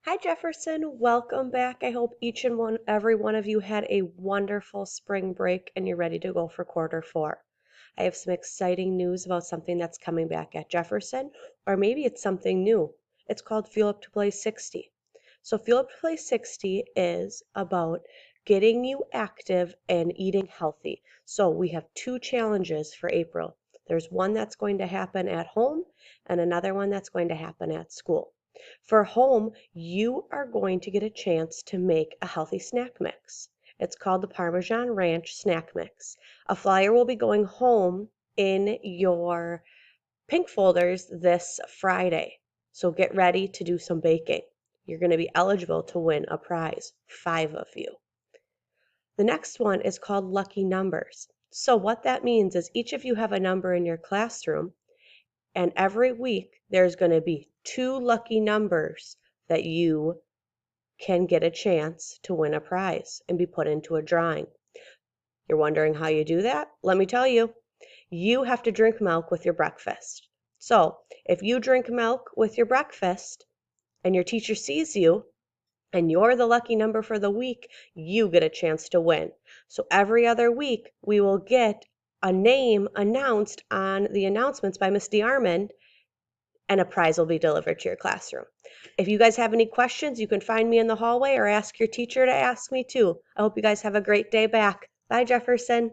Hi Jefferson, welcome back. I hope every one of you had a wonderful spring break and you're ready to go for quarter four. I have some exciting news about something that's coming back at Jefferson, or maybe it's something new. It's called Fuel Up to Play 60. So Fuel Up to Play 60 is about getting you active and eating healthy. So we have two challenges for April. There's one that's going to happen at home and another one that's going to happen at school. For home, you are going to get a chance to make a healthy snack mix. It's called the Parmesan Ranch Snack Mix. A flyer will be going home in your pink folders this Friday. So get ready to do some baking. You're going to be eligible to win a prize, 5 of you. The next one is called Lucky Numbers. So what that means is each of you have a number in your classroom, and every week there's going to be 2 lucky numbers that you can get a chance to win a prize and be put into a drawing. You're wondering how you do that? Let me tell you. You have to drink milk with your breakfast. So if you drink milk with your breakfast and your teacher sees you and you're the lucky number for the week, you get a chance to win. So every other week we will get a name announced on the announcements by Miss DeArmond, and a prize will be delivered to your classroom. If you guys have any questions, you can find me in the hallway or ask your teacher to ask me too. I hope you guys have a great day back. Bye, Jefferson.